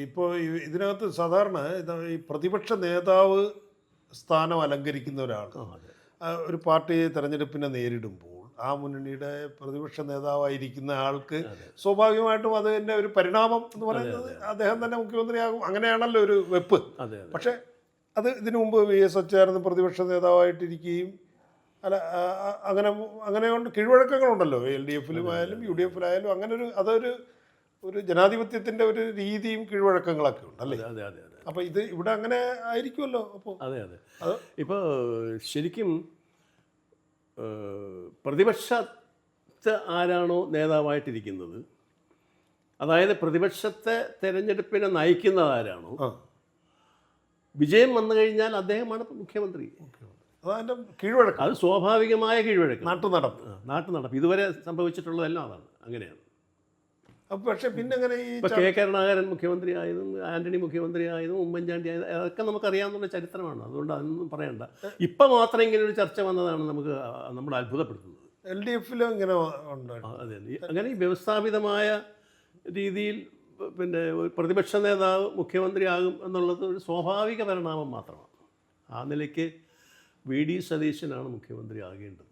ഇപ്പോൾ ഇതിനകത്ത് സാധാരണ ഈ പ്രതിപക്ഷ നേതാവ് സ്ഥാനം അലങ്കരിക്കുന്ന ഒരാൾ അതെ. ഒരു പാർട്ടി തെരഞ്ഞെടുപ്പിനെ നേരിടുമ്പോൾ ആ മുന്നണിയുടെ പ്രതിപക്ഷ നേതാവായിരിക്കുന്ന ആൾക്ക് സ്വാഭാവികമായിട്ടും അതിൻ്റെ ഒരു പരിണാമം എന്ന് പറയുന്നത് അദ്ദേഹം തന്നെ മുഖ്യമന്ത്രിയാകും, അങ്ങനെയാണല്ലോ ഒരു വെപ്പ്. അതെ. പക്ഷേ അത് ഇതിനു മുമ്പ് VS അച്യുതാനന്ദൻ പ്രതിപക്ഷ നേതാവായിട്ടിരിക്കുകയും അങ്ങനെ കൊണ്ട് കീഴ്വഴക്കങ്ങളുണ്ടല്ലോ LDF ആയാലും UDF അങ്ങനെ ഒരു ജനാധിപത്യത്തിൻ്റെ ഒരു രീതിയും കീഴ്വഴക്കങ്ങളൊക്കെ ഉണ്ട് അല്ലേ? അതെ അതെ അതെ. അപ്പോൾ ഇത് ഇവിടെ അങ്ങനെ ആയിരിക്കുമല്ലോ. അപ്പോൾ അതെ അതെ. ഇപ്പോൾ ശരിക്കും പ്രതിപക്ഷത്തെ ആരാണോ നേതാവായിട്ടിരിക്കുന്നത്, അതായത് പ്രതിപക്ഷത്തെ തെരഞ്ഞെടുപ്പിനെ നയിക്കുന്നത് ആരാണോ, വിജയം വന്നു കഴിഞ്ഞാൽ അദ്ദേഹമാണ് മുഖ്യമന്ത്രി. അതതിൻ്റെ കീഴ്വഴക്കം, അത് സ്വാഭാവികമായ കീഴ്വഴക്കം, നാട്ടുനടപ്പ് ഇതുവരെ സംഭവിച്ചിട്ടുള്ളതെല്ലാം അതാണ്, അങ്ങനെയാണ്. അപ്പോൾ പക്ഷേ പിന്നെ അങ്ങനെ ഈ ഇപ്പോൾ K കരുണാകരൻ മുഖ്യമന്ത്രി ആയതും ആൻ്റണി മുഖ്യമന്ത്രി ആയതും ഉമ്മൻചാണ്ടി ആയതും അതൊക്കെ നമുക്കറിയാവുന്ന ചരിത്രമാണ്. അതുകൊണ്ട് അതൊന്നും പറയണ്ട. ഇപ്പം മാത്രം ഇങ്ങനെ ഒരു ചർച്ച വന്നതാണ് നമ്മൾ അത്ഭുതപ്പെടുത്തുന്നത്. LDF ഇങ്ങനെ അതെ. അങ്ങനെ ഈ വ്യവസ്ഥാപിതമായ രീതിയിൽ പിന്നെ ഒരു പ്രതിപക്ഷ നേതാവ് മുഖ്യമന്ത്രിയാകും എന്നുള്ളത് ഒരു സ്വാഭാവിക പരിണാമം മാത്രമാണ്. ആ നിലയ്ക്ക് VD സതീശനാണ് മുഖ്യമന്ത്രി ആകേണ്ടത്.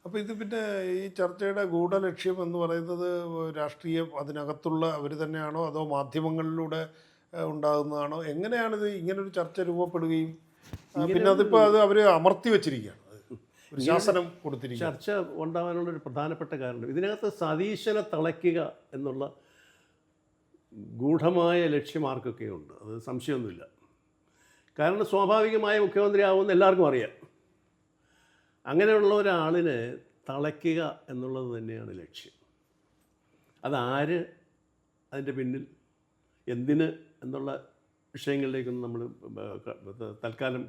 അപ്പോൾ ഇത് പിന്നെ ഈ ചർച്ചയുടെ ഗൂഢലക്ഷ്യം എന്ന് പറയുന്നത് രാഷ്ട്രീയം അതിനകത്തുള്ള അവർ തന്നെയാണോ അതോ മാധ്യമങ്ങളിലൂടെ ഉണ്ടാകുന്നതാണോ? എങ്ങനെയാണിത് ഇങ്ങനൊരു ചർച്ച രൂപപ്പെടുകയും പിന്നെ അതിപ്പോൾ അത് അവർ അമർത്തി വെച്ചിരിക്കുകയാണ്, ഒരു ശാസനം കൊടുത്തിരിക്കുക. ചർച്ച ഉണ്ടാകാനുള്ളൊരു പ്രധാനപ്പെട്ട കാരണം ഇതിനകത്ത് സതീശനെ തളയ്ക്കുക എന്നുള്ള ഗൂഢമായ ലക്ഷ്യം ആർക്കൊക്കെയുണ്ട്, അത് സംശയമൊന്നുമില്ല. കാരണം സ്വാഭാവികമായ മുഖ്യമന്ത്രി ആവുമെന്ന് എല്ലാവർക്കും അറിയാം. അങ്ങനെയുള്ള ഒരാളിനെ തളയ്ക്കുക എന്നുള്ളത് തന്നെയാണ് ലക്ഷ്യം. അതാര്, അതിൻ്റെ പിന്നിൽ എന്തിന് എന്നുള്ള വിഷയങ്ങളിലേക്കൊന്നും നമ്മൾ തൽക്കാലം